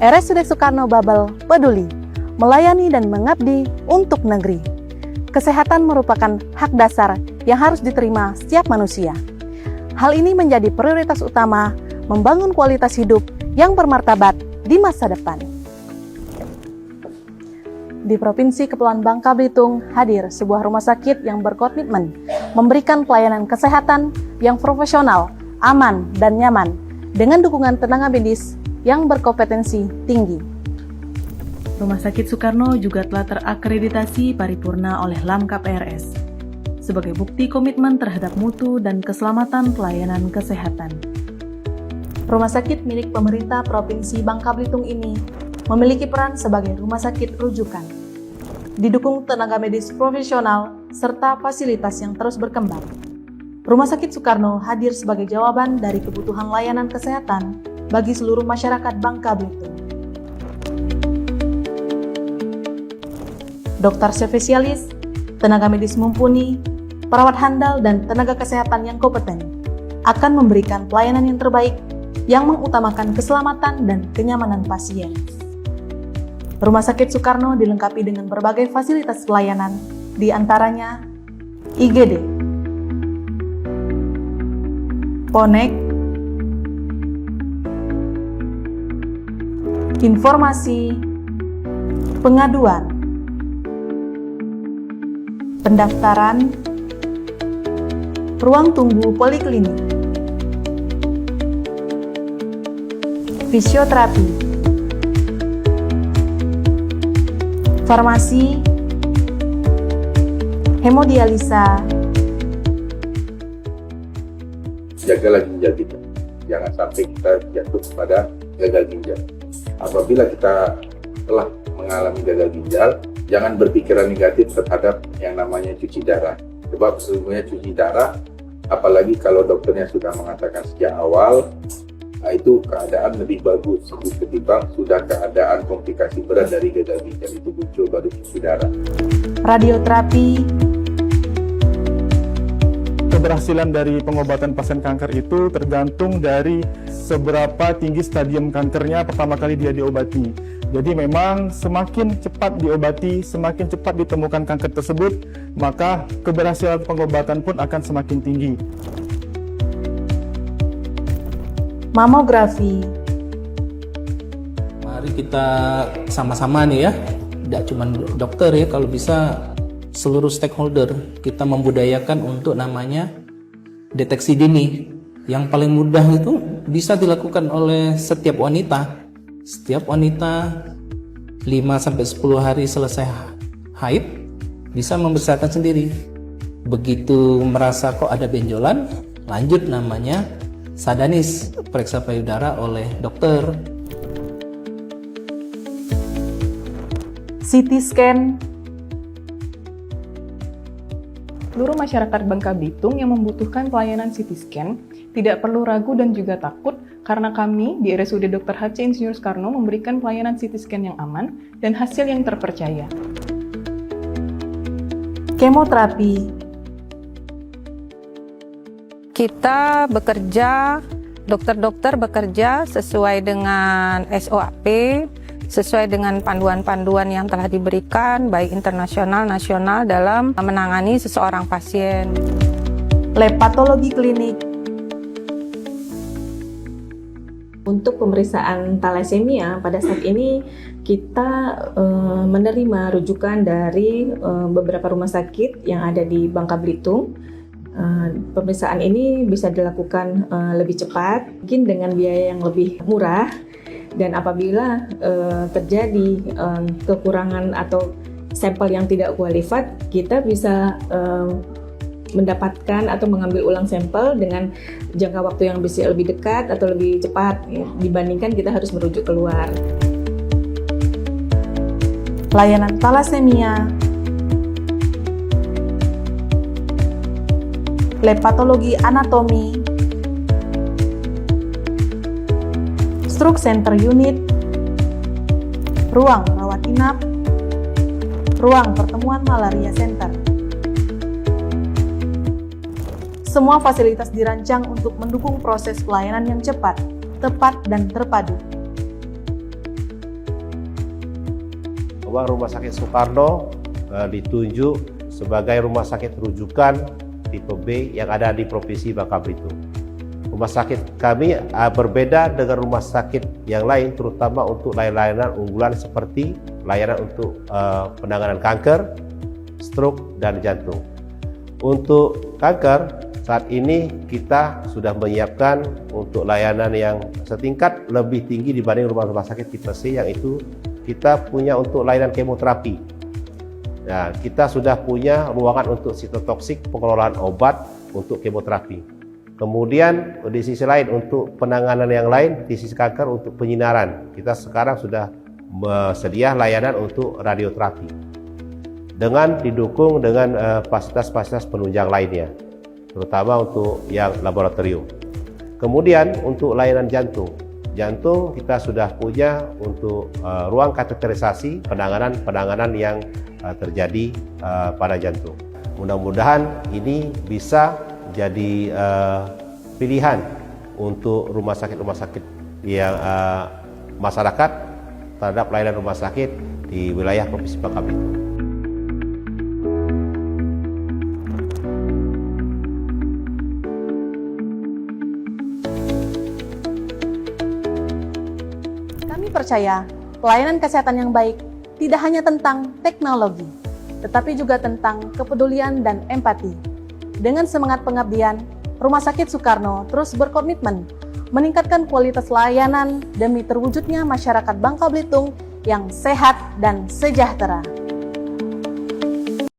RSUD Soekarno Babel peduli, melayani dan mengabdi untuk negeri. Kesehatan merupakan hak dasar yang harus diterima setiap manusia. Hal ini menjadi prioritas utama membangun kualitas hidup yang bermartabat di masa depan. Di Provinsi Kepulauan Bangka Belitung hadir sebuah rumah sakit yang berkomitmen memberikan pelayanan kesehatan yang profesional, aman, dan nyaman dengan dukungan tenaga medis yang berkompetensi tinggi. Rumah Sakit Soekarno juga telah terakreditasi paripurna oleh Lamkap RS sebagai bukti komitmen terhadap mutu dan keselamatan pelayanan kesehatan. Rumah sakit milik pemerintah Provinsi Bangka Belitung ini memiliki peran sebagai rumah sakit rujukan, didukung tenaga medis profesional serta fasilitas yang terus berkembang. Rumah Sakit Soekarno hadir sebagai jawaban dari kebutuhan layanan kesehatan bagi seluruh masyarakat Bangka Belitung. Dokter spesialis, tenaga medis mumpuni, perawat handal, dan tenaga kesehatan yang kompeten akan memberikan pelayanan yang terbaik yang mengutamakan keselamatan dan kenyamanan pasien. Rumah Sakit Soekarno dilengkapi dengan berbagai fasilitas pelayanan, di antaranya IGD, Ponek, informasi, pengaduan, pendaftaran, ruang tunggu poliklinik, fisioterapi, farmasi, hemodialisa. Jagalah ginjal kita, jangan sampai kita jatuh pada gagal ginjal. Apabila kita telah mengalami gagal ginjal, jangan berpikiran negatif terhadap yang namanya cuci darah. Sebab sesungguhnya cuci darah, apalagi kalau dokternya sudah mengatakan sejak awal, itu keadaan lebih bagus ketimbang sudah keadaan komplikasi berat dari gagal ginjal itu muncul baru cuci darah. Radioterapi. Keberhasilan dari pengobatan pasien kanker itu tergantung dari seberapa tinggi stadium kankernya pertama kali dia diobati. Jadi memang semakin cepat diobati, semakin cepat ditemukan kanker tersebut, maka keberhasilan pengobatan pun akan semakin tinggi. Mamografi. Mari kita sama-sama nih ya, tidak cuma dokter ya, kalau bisa seluruh stakeholder kita membudayakan untuk namanya deteksi dini. Yang paling mudah itu bisa dilakukan oleh setiap wanita. Setiap wanita 5-10 hari selesai haid bisa membesarkan sendiri. Begitu merasa kok ada benjolan, lanjut namanya sadanis, periksa payudara oleh dokter. CT scan. Seluruh masyarakat Bangka Belitung yang membutuhkan pelayanan CT scan tidak perlu ragu dan juga takut karena kami di RSUD Dr. H.C. Insinyur Soekarno memberikan pelayanan CT scan yang aman dan hasil yang terpercaya. Kemoterapi. Kita bekerja, dokter-dokter bekerja sesuai dengan SOP, sesuai dengan panduan-panduan yang telah diberikan baik internasional, nasional dalam menangani seseorang pasien. Lab patologi klinik. Untuk pemeriksaan thalassemia pada saat ini kita menerima rujukan dari beberapa rumah sakit yang ada di Bangka Belitung. Pemeriksaan ini bisa dilakukan lebih cepat, mungkin dengan biaya yang lebih murah. Dan apabila terjadi kekurangan atau sampel yang tidak qualified, kita bisa mendapatkan atau mengambil ulang sampel dengan jangka waktu yang bisa lebih dekat atau lebih cepat ya, dibandingkan kita harus merujuk keluar. Layanan thalassemia. Lab patologi anatomi. Stroke Center Unit, ruang rawat inap, ruang pertemuan malaria center. Semua fasilitas dirancang untuk mendukung proses pelayanan yang cepat, tepat, dan terpadu. Rumah Sakit Soekarno ditunjuk sebagai rumah sakit rujukan tipe B yang ada di Provinsi Bangka Belitung. Rumah sakit kami berbeda dengan rumah sakit yang lain, terutama untuk layanan unggulan seperti layanan untuk penanganan kanker, stroke, dan jantung. Untuk kanker, saat ini kita sudah menyiapkan untuk layanan yang setingkat lebih tinggi dibanding rumah sakit tipe C, yang itu kita punya untuk layanan kemoterapi. Nah, kita sudah punya ruangan untuk sitotoksik, pengelolaan obat untuk kemoterapi. Kemudian di sisi lain untuk penanganan yang lain, di sisi kanker untuk penyinaran, kita sekarang sudah sedia layanan untuk radioterapi dengan didukung dengan fasilitas-fasilitas penunjang lainnya, terutama untuk yang laboratorium. Kemudian untuk layanan jantung kita sudah punya untuk ruang kateterisasi, penanganan yang terjadi pada jantung. Mudah-mudahan ini bisa jadi pilihan untuk rumah sakit yang masyarakat terhadap layanan rumah sakit di wilayah Provinsi Bangka Belitung. Kami percaya pelayanan kesehatan yang baik tidak hanya tentang teknologi, tetapi juga tentang kepedulian dan empati. Dengan semangat pengabdian, Rumah Sakit Soekarno terus berkomitmen meningkatkan kualitas layanan demi terwujudnya masyarakat Bangka Belitung yang sehat dan sejahtera.